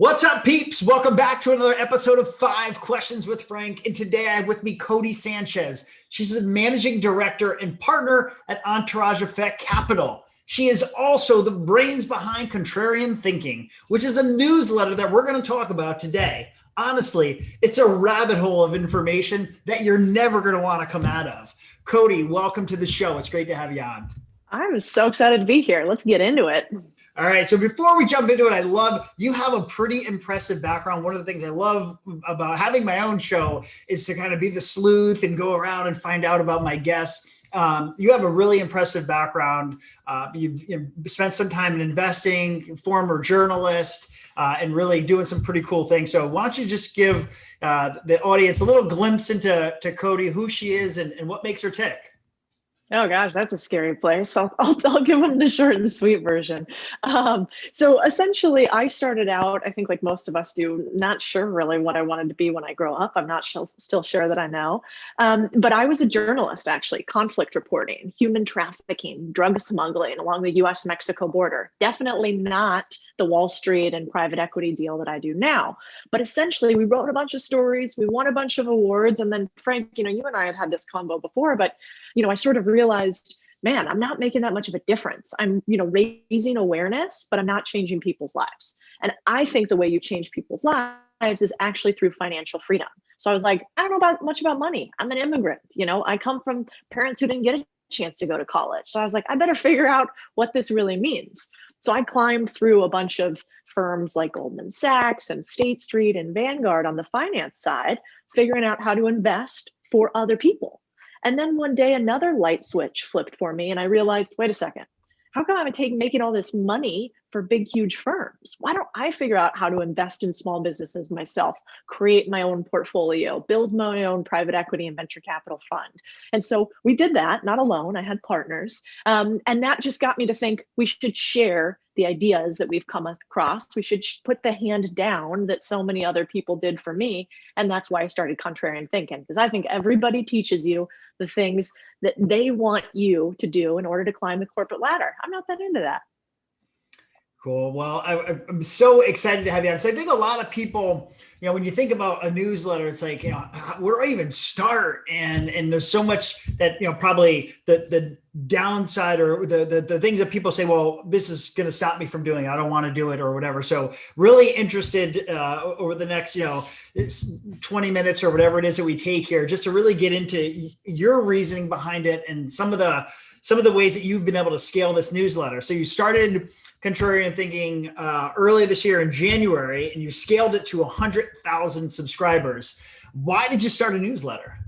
What's up, peeps? Welcome back to another episode of 5 Questions with Frank. And today I have with me Cody Sanchez. She's a managing director and partner at Entourage Effect Capital. She is also the brains behind Contrarian Thinking, which is a newsletter that we're going to talk about today. Honestly, it's a rabbit hole of information that you're never going to want to come out of. Cody, welcome to the show. It's great to have you on. I'm so excited to be here. Let's get into it. All right. So before we jump into it, you have a pretty impressive background. One of the things I love about having my own show is to kind of be the sleuth and go around and find out about my guests. You have a really impressive background. You've spent some time in investing, former journalist, and really doing some pretty cool things. So why don't you just give the audience a little glimpse into Cody, who she is and what makes her tick? Oh gosh, that's a scary place. I'll give them the short and sweet version. So essentially, I started out, I think like most of us do, not sure really what I wanted to be when I grow up. I'm not still sure that I know. But I was a journalist, actually, conflict reporting, human trafficking, drug smuggling along the US-Mexico border. Definitely not the Wall Street and private equity deal that I do now. But essentially, we wrote a bunch of stories, we won a bunch of awards, and then Frank, you and I have had this convo before, but I sort of realized, man, I'm not making that much of a difference. I'm, raising awareness, but I'm not changing people's lives. And I think the way you change people's lives is actually through financial freedom. So I was like, I don't know much about money. I'm an immigrant. I come from parents who didn't get a chance to go to college. So I was like, I better figure out what this really means. So I climbed through a bunch of firms like Goldman Sachs and State Street and Vanguard on the finance side, figuring out how to invest for other people. And then one day, another light switch flipped for me, and I realized, wait a second, how come I'm making all this money for big, huge firms? Why don't I figure out how to invest in small businesses myself, create my own portfolio, build my own private equity and venture capital fund? And so we did that, not alone. I had partners. And that just got me to think we should share the ideas that we've come across. We should put the hand down that so many other people did for me. And that's why I started Contrarian Thinking, because I think everybody teaches you the things that they want you to do in order to climb the corporate ladder. I'm not that into that. Cool. Well, I'm so excited to have you on, because I think a lot of people, when you think about a newsletter, it's like, where do I even start? And there's so much that, probably the downside or the things that people say, well, this is going to stop me from doing it. I don't want to do it or whatever. So really interested over the next, 20 minutes or whatever it is that we take here, just to really get into your reasoning behind it and some of the ways that you've been able to scale this newsletter. So you started Contrarian Thinking early this year in January, and you scaled it to 100,000 subscribers. Why did you start a newsletter?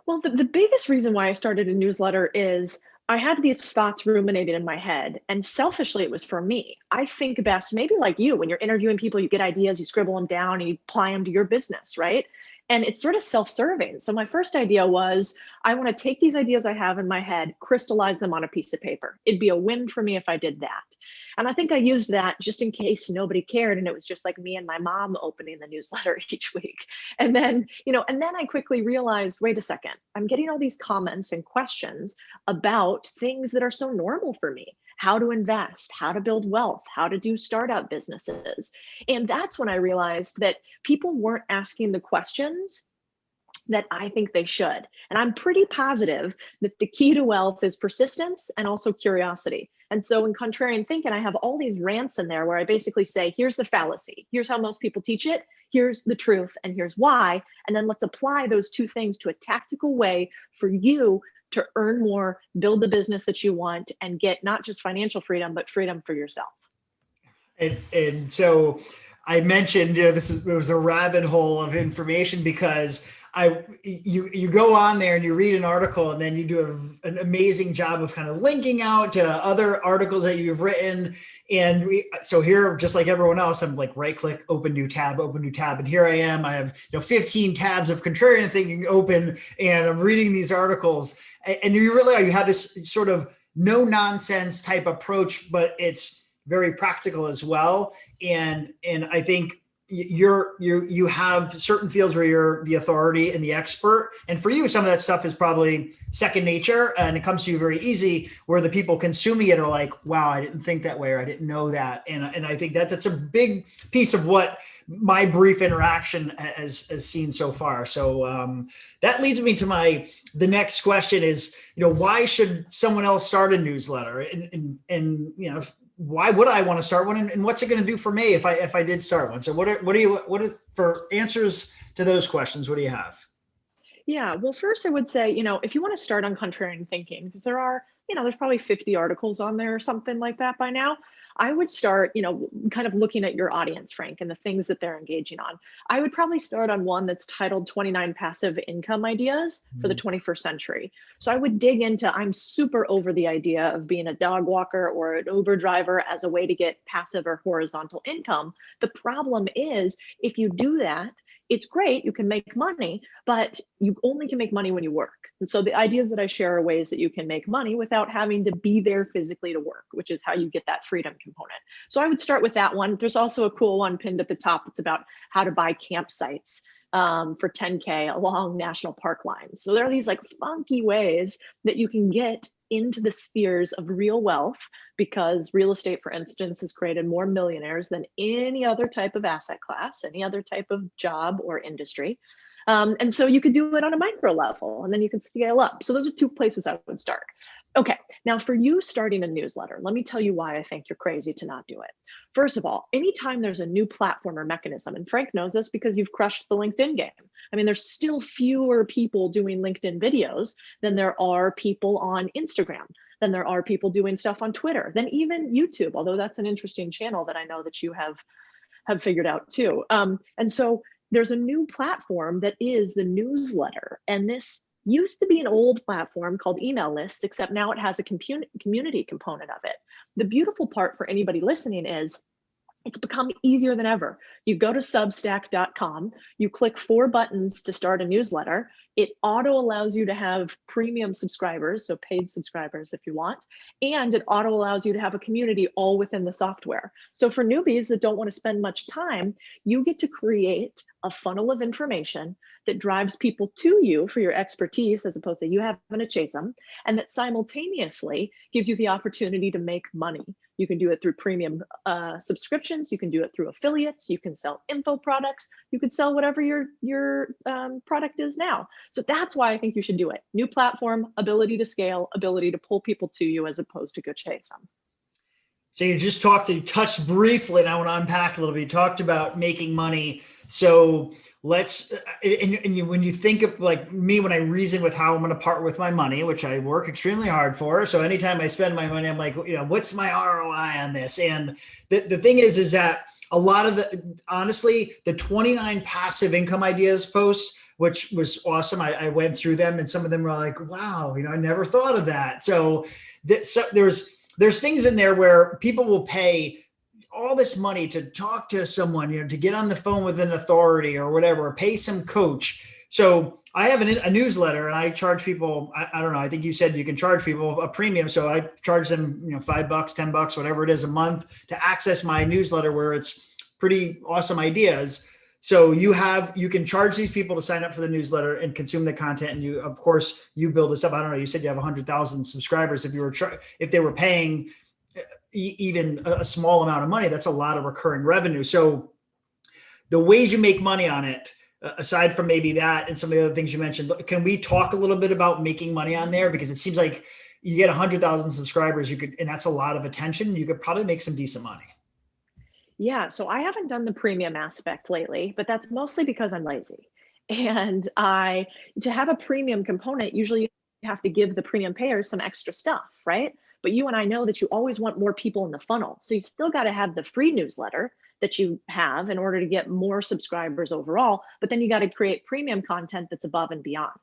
Well, the biggest reason why I started a newsletter is I had these thoughts ruminating in my head, and selfishly, it was for me. I think best, maybe like you, when you're interviewing people, you get ideas, you scribble them down, and you apply them to your business, right? And it's sort of self-serving. So my first idea was, I want to take these ideas I have in my head, crystallize them on a piece of paper. It'd be a win for me if I did that. And I think I used that just in case nobody cared. And it was just like me and my mom opening the newsletter each week. And then, and then I quickly realized, wait a second, I'm getting all these comments and questions about things that are so normal for me. How to invest, how to build wealth, how to do startup businesses. And that's when I realized that people weren't asking the questions that I think they should. And I'm pretty positive that the key to wealth is persistence and also curiosity. And so in Contrarian Thinking, I have all these rants in there where I basically say, here's the fallacy, here's how most people teach it, here's the truth, and here's why. And then let's apply those two things to a tactical way for you to earn more, build the business that you want, and get not just financial freedom, but freedom for yourself. And so I mentioned, it was a rabbit hole of information, because you go on there and you read an article, and then you do an amazing job of kind of linking out to other articles that you've written. And so here, just like everyone else, I'm like, right click, open new tab. And here I am, I have 15 tabs of Contrarian Thinking open, and I'm reading these articles. And you have this sort of no nonsense type approach, but it's very practical as well. And I think you have certain fields where you're the authority and the expert, and for you some of that stuff is probably second nature and it comes to you very easy, where the people consuming it are like, wow, I didn't think that way, or I didn't know that. And I think that that's a big piece of what my brief interaction has seen so far. So that leads me to the next question is, why should someone else start a newsletter? And why would I want to start one, and what's it going to do for me if I did start one? So what are for answers to those questions? What do you have? Yeah, well, first I would say, if you want to start on contrarian thinking, because there's probably 50 articles on there or something like that by now. I would start, kind of looking at your audience, Frank, and the things that they're engaging on. I would probably start on one that's titled 29 Passive Income Ideas for the 21st Century. So I would dig into, I'm super over the idea of being a dog walker or an Uber driver as a way to get passive or horizontal income. The problem is, if you do that, it's great, you can make money, but you only can make money when you work. And so the ideas that I share are ways that you can make money without having to be there physically to work, which is how you get that freedom component. So I would start with that one. There's also a cool one pinned at the top. It's about how to buy campsites for 10K along national park lines. So there are these like funky ways that you can get into the spheres of real wealth, because real estate, for instance, has created more millionaires than any other type of asset class, any other type of job or industry. And so you could do it on a micro level, and then you can scale up. So those are two places I would start. Okay, now for you starting a newsletter, let me tell you why I think you're crazy to not do it. First of all, anytime there's a new platform or mechanism, and Frank knows this because you've crushed the LinkedIn game. I mean, there's still fewer people doing LinkedIn videos than there are people on Instagram, than there are people doing stuff on Twitter, than even YouTube, although that's an interesting channel that I know that you have figured out too. And so there's a new platform that is the newsletter. And this used to be an old platform called email lists, except now it has a community component of it. The beautiful part for anybody listening is it's become easier than ever. You go to substack.com, you click 4 buttons to start a newsletter. It auto allows you to have premium subscribers, so paid subscribers if you want, and it auto allows you to have a community all within the software. So for newbies that don't want to spend much time, you get to create a funnel of information that drives people to you for your expertise as opposed to you having to chase them, and that simultaneously gives you the opportunity to make money. You can do it through premium subscriptions. You can do it through affiliates. You can sell info products. You could sell whatever your product is now. So that's why I think you should do it. New platform, ability to scale, ability to pull people to you as opposed to go chase them. So you touched briefly, and I want to unpack a little bit. You talked about making money. So when you think of like me, when I reason with how I'm going to part with my money, which I work extremely hard for. So anytime I spend my money, I'm like, what's my ROI on this? And the thing is that a lot of honestly, the 29 passive income ideas post, which was awesome. I went through them, and some of them were like, wow, I never thought of that. So there's things in there where people will pay all this money to talk to someone, to get on the phone with an authority or whatever, or pay some coach. So I have a newsletter, and I charge people, I don't know, I think you said you can charge people a premium. So I charge them, $5, $10, whatever it is a month to access my newsletter, where it's pretty awesome ideas. So you can charge these people to sign up for the newsletter and consume the content. And of course, you build this up. I don't know, you said you have 100,000 subscribers. If they were paying even a small amount of money, that's a lot of recurring revenue. So the ways you make money on it, aside from maybe that and some of the other things you mentioned, can we talk a little bit about making money on there? Because it seems like you get 100,000 subscribers, and that's a lot of attention. You could probably make some decent money. Yeah, so I haven't done the premium aspect lately, but that's mostly because I'm lazy. And to have a premium component, usually you have to give the premium payers some extra stuff, right? But you and I know that you always want more people in the funnel. So you still got to have the free newsletter that you have in order to get more subscribers overall, but then you got to create premium content that's above and beyond.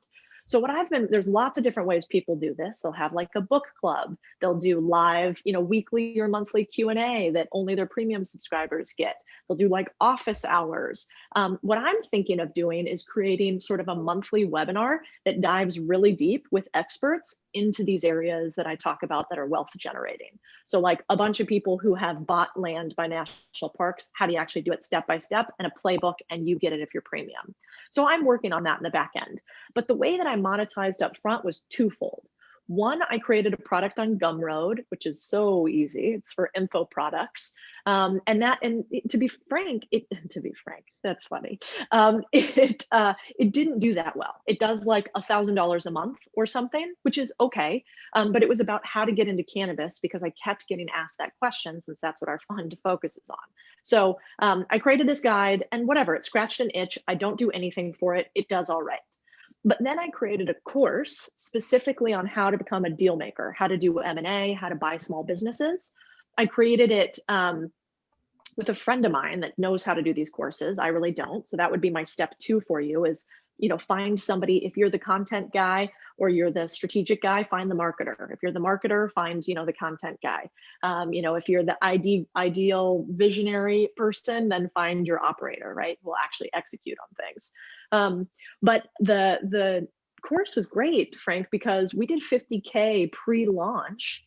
So there's lots of different ways people do this. They'll have like a book club. They'll do live, weekly or monthly Q&A that only their premium subscribers get. They'll do like office hours. What I'm thinking of doing is creating sort of a monthly webinar that dives really deep with experts into these areas that I talk about that are wealth generating. So like a bunch of people who have bought land by national parks, how do you actually do it step by step, and a playbook, and you get it if you're premium. So I'm working on that in the back end. But the way that I monetized up front was twofold. One, I created a product on Gumroad, which is so easy. It's for info products. And to be frank, that's funny. It didn't do that well. It does like $1,000 a month or something, which is okay. But it was about how to get into cannabis because I kept getting asked that question since that's what our fund focuses on. So I created this guide and whatever, it scratched an itch. I don't do anything for it. It does all right. But then I created a course specifically on how to become a deal maker, how to do M&A, how to buy small businesses. I created it with a friend of mine that knows how to do these courses. I really don't. So that would be my step 2 for you is, find somebody. If you're the content guy or you're the strategic guy, find the marketer. If you're the marketer, find, the content guy. If you're the ideal visionary person, then find your operator, right? Who will actually execute on things. But the course was great, Frank, because we did 50K pre-launch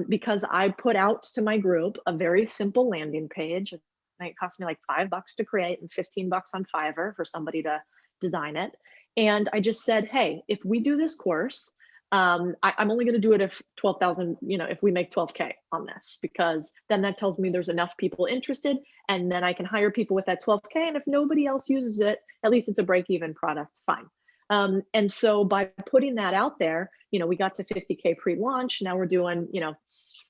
because I put out to my group a very simple landing page. It cost me like $5 to create and $15 on Fiverr for somebody to design it. And I just said, hey, if we do this course, I'm only going to do it if 12,000, if we make 12K on this, because then that tells me there's enough people interested, and then I can hire people with that 12K. And if nobody else uses it, at least it's a break-even product, fine. And so by putting that out there, we got to 50K pre-launch. Now we're doing,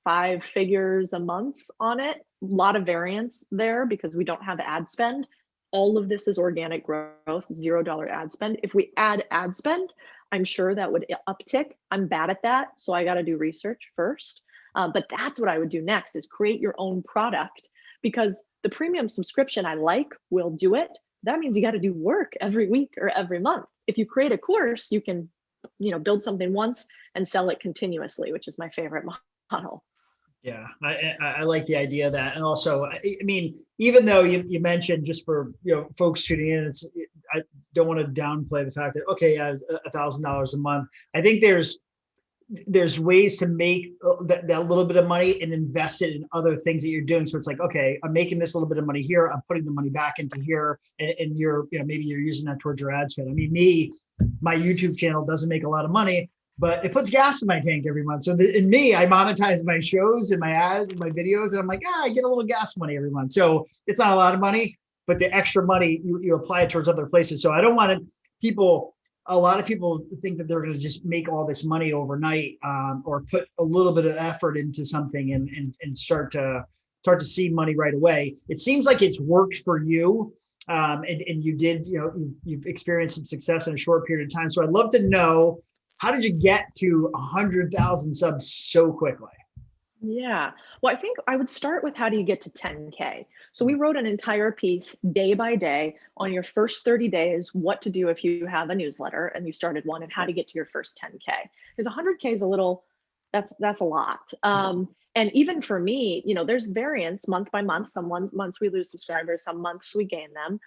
5 figures a month on it. A lot of variance there because we don't have ad spend. All of this is organic growth, $0 ad spend. If we add ad spend, I'm sure that would uptick. I'm bad at that, so I got to do research first. But that's what I would do next is create your own product, because the premium subscription will do it. That means you got to do work every week or every month. If you create a course, you can, build something once and sell it continuously, which is my favorite model. Yeah, I like the idea of that. And also, I mean, even though you mentioned, just for folks tuning in, I don't want to downplay the fact that, okay, yeah, $1,000 a month. I think there's ways to make that little bit of money and invest it in other things that you're doing. So it's like, okay, I'm making this little bit of money here, I'm putting the money back into here, and you're, maybe you're using that towards your ad spend. I mean, my YouTube channel doesn't make a lot of money, but it puts gas in my tank every month. So in me, I monetize my shows and my ads and my videos, and I'm like, I get a little gas money every month. So it's not a lot of money, but the extra money, you apply it towards other places. So I don't want a lot of people think that they're going to just make all this money overnight, or put a little bit of effort into something and start to see money right away. It seems like it's worked for you. And you did, you've experienced some success in a short period of time. So I'd love to know, how did you get to 100,000 subs so quickly? Yeah. Well, I think I would start with how do you get to 10K? So we wrote an entire piece day by day on your first 30 days, what to do if you have a newsletter and you started one, and how to get to your first 10K. Because 100K is that's a lot. And even for me, there's variance month by month. Some months we lose subscribers, some months we gain them.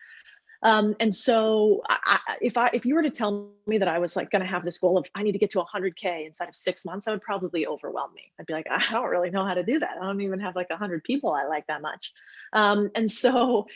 And so if you were to tell me that I was like going to have this goal of I need to get to 100K inside of 6 months, that would probably overwhelm me. I'd be like, I don't really know how to do that. I don't even have like 100 people I like that much. And so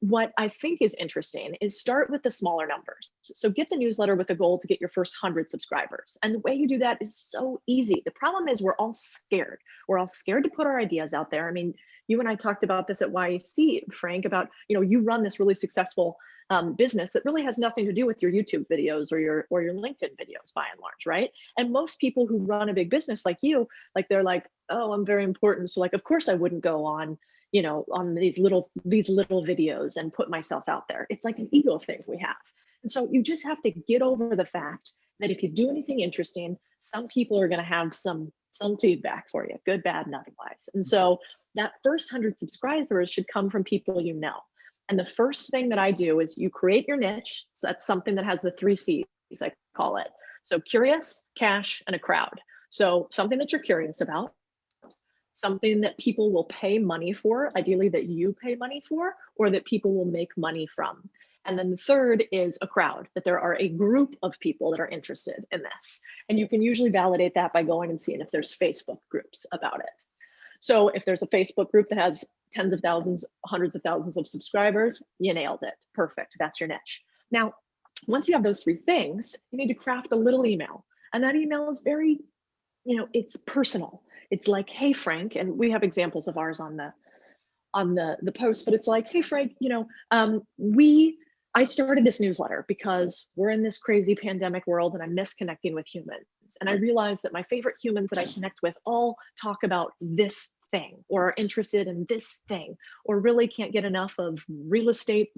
what I think is interesting is start with the smaller numbers. So get the newsletter with a goal to get your first 100 subscribers. And the way you do that is so easy. The problem is we're all scared. We're all scared to put our ideas out there. I mean, you and I talked about this at YEC, Frank, about, you run this really successful business that really has nothing to do with your YouTube videos or your LinkedIn videos by and large, right? And most people who run a big business like you, like they're like, oh, I'm very important. So like, of course I wouldn't go on, on these little videos and put myself out there. It's like an ego thing we have. And so you just have to get over the fact that if you do anything interesting, some people are going to have some feedback for you, good, bad, and otherwise. And so that first 100 subscribers should come from people you know. And the first thing that I do is you create your niche. So that's something that has the 3 C's, I call it. So curious, cash, and a crowd. So something that you're curious about, something that people will pay money for, ideally that you pay money for, or that people will make money from. And then the third is a crowd, that there are a group of people that are interested in this. And you can usually validate that by going and seeing if there's Facebook groups about it. So if there's a Facebook group that has tens of thousands, hundreds of thousands of subscribers, you nailed it. Perfect. That's your niche. Now, once you have those 3 things, you need to craft a little email. And that email is very, it's personal. It's like, hey, Frank, and we have examples of ours on the post, but it's like, hey, Frank, I started this newsletter because we're in this crazy pandemic world and I miss connecting with humans. And I realized that my favorite humans that I connect with all talk about this thing or are interested in this thing or really can't get enough of real estate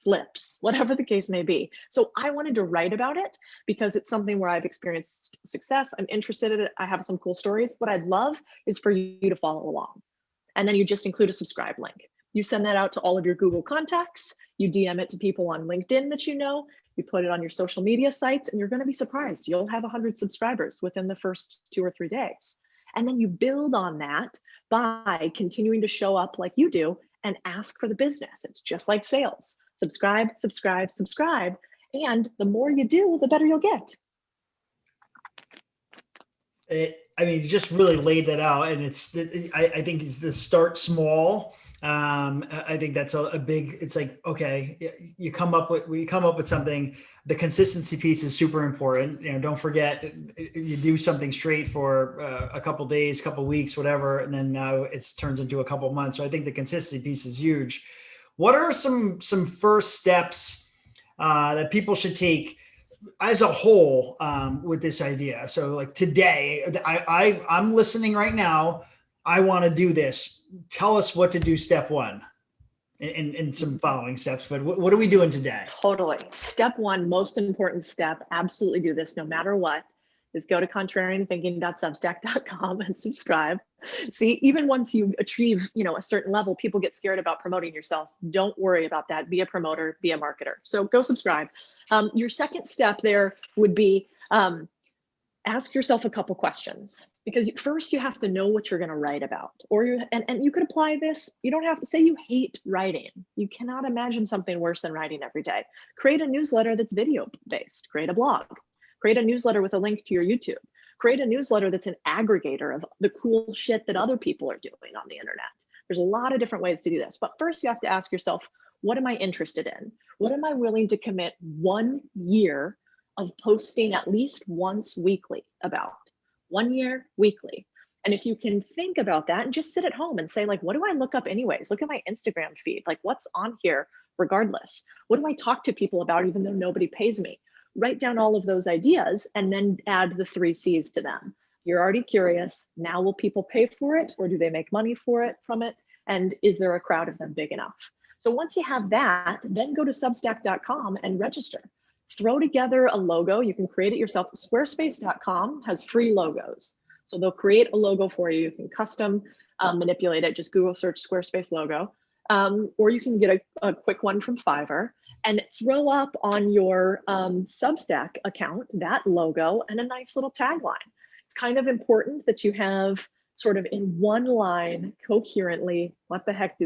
flips, whatever the case may be. So I wanted to write about it because it's something where I've experienced success. I'm interested in it. I have some cool stories. What I'd love is for you to follow along. And then you just include a subscribe link. You send that out to all of your Google contacts. You DM it to people on LinkedIn that you know. You put it on your social media sites, and you're going to be surprised. You'll have 100 subscribers within the first 2 or 3 days. And then you build on that by continuing to show up like you do and ask for the business. It's just like sales. Subscribe, subscribe, subscribe. And the more you do, the better you'll get. You just really laid that out, and I think it's the start small. I think that's a big. It's like, okay, you come up with something. The consistency piece is super important. Don't forget, you do something straight for a couple days, couple weeks, whatever, and then now it turns into a couple months. So I think the consistency piece is huge. What are some first steps that people should take as a whole with this idea? So like today, I'm listening right now. I want to do this. Tell us what to do. Step 1 and some following steps, but what are we doing today? Totally. Step 1, most important step, absolutely do this no matter what, is go to contrarianthinking.substack.com and subscribe. See, even once you achieve, a certain level, people get scared about promoting yourself. Don't worry about that. Be a promoter, be a marketer. So go subscribe. Your second step there would be ask yourself a couple questions, because first you have to know what you're going to write about, and you could apply this. You don't have to say you hate writing. You cannot imagine something worse than writing every day. Create a newsletter that's video based. Create a blog. Create a newsletter with a link to your YouTube. Create a newsletter that's an aggregator of the cool shit that other people are doing on the internet. There's a lot of different ways to do this, but first you have to ask yourself, what am I interested in? What am I willing to commit 1 year of posting at least once weekly about? 1 year weekly. And if you can think about that and just sit at home and say, like, what do I look up anyways? Look at my Instagram feed. Like, what's on here regardless? What do I talk to people about even though nobody pays me? Write down all of those ideas and then add the 3 C's to them. You're already curious. Now, will people pay for it, or do they make money from it? And is there a crowd of them big enough? So once you have that, then go to substack.com and register. Throw together a logo. You can create it yourself. Squarespace.com has free logos. So they'll create a logo for you. You can custom manipulate it. Just Google search Squarespace logo. Or you can get a quick one from Fiverr and throw up on your Substack account that logo and a nice little tagline. It's kind of important that you have sort of in one line coherently, what the heck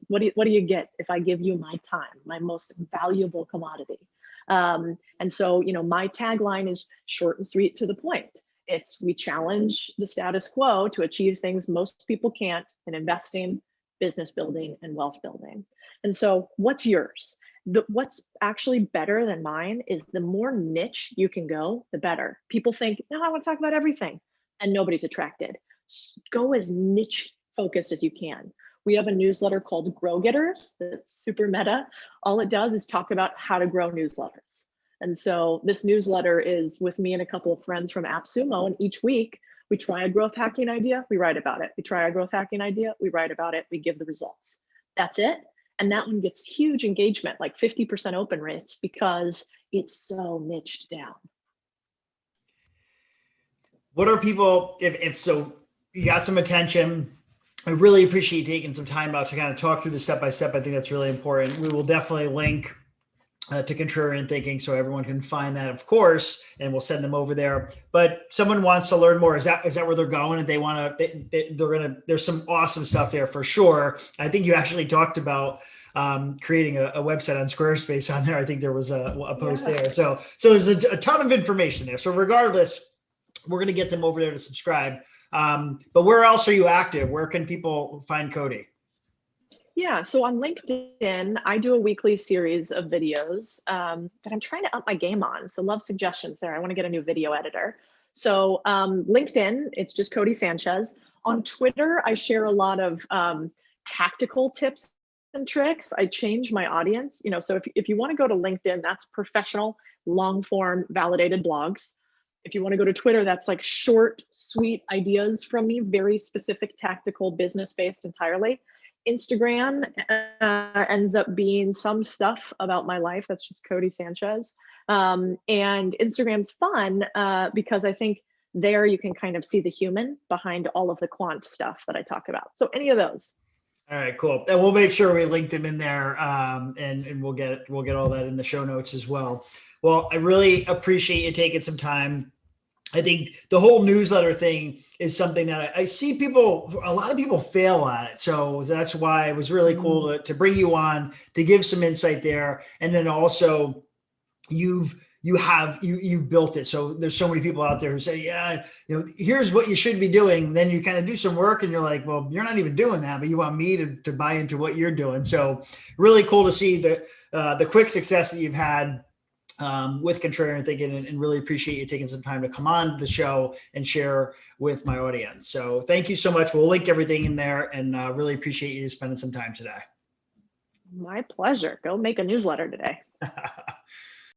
what do you get if I give you my time, my most valuable commodity? And so, my tagline is short and sweet to the point. It's, we challenge the status quo to achieve things most people can't in investing, business building, and wealth building. And so what's yours? What's actually better than mine is the more niche you can go, the better. People think, no, I want to talk about everything, and nobody's attracted. Go as niche focused as you can. We have a newsletter called Grow Getters that's super meta. All it does is talk about how to grow newsletters. And so this newsletter is with me and a couple of friends from AppSumo, and each week we try a growth hacking idea, we write about it. We try a growth hacking idea, we write about it, we give the results. That's it. And that one gets huge engagement, like 50% open rates, because it's so niched down. What are people, if so, you got some attention, I really appreciate you taking some time out to kind of talk through the step by step. I think that's really important. We will definitely link to Contrarian Thinking so everyone can find that, of course, and we'll send them over there. But someone wants to learn more. Is that where they're going? And they want to, they're gonna. There's some awesome stuff there for sure. I think you actually talked about creating a website on Squarespace on there. I think there was a post there. So there's a ton of information there. So regardless, we're going to get them over there to subscribe. But where else are you active? Where can people find Cody? Yeah, so on LinkedIn, I do a weekly series of videos that I'm trying to up my game on. So love suggestions there. I want to get a new video editor. So LinkedIn, it's just Cody Sanchez. On Twitter, I share a lot of tactical tips and tricks. I change my audience. So if you want to go to LinkedIn, that's professional, long form, validated blogs. If you want to go to Twitter, that's like short, sweet ideas from me, very specific, tactical, business-based entirely. Instagram ends up being some stuff about my life. That's just Cody Sanchez. And Instagram's fun because I think there you can kind of see the human behind all of the quant stuff that I talk about. So any of those. All right, cool. And we'll make sure we linked them in there, and we'll get all that in the show notes as well. Well, I really appreciate you taking some time. I think the whole newsletter thing is something that I see a lot of people fail at it. So that's why it was really cool to bring you on to give some insight there. And then also you've built it. So there's so many people out there who say, yeah, here's what you should be doing. Then you kind of do some work and you're like, well, you're not even doing that, but you want me to buy into what you're doing. So really cool to see the quick success that you've had with Contrarian Thinking, and really appreciate you taking some time to come on the show and share with my audience. So thank you so much. We'll link everything in there, and really appreciate you spending some time today. My pleasure. Go make a newsletter today.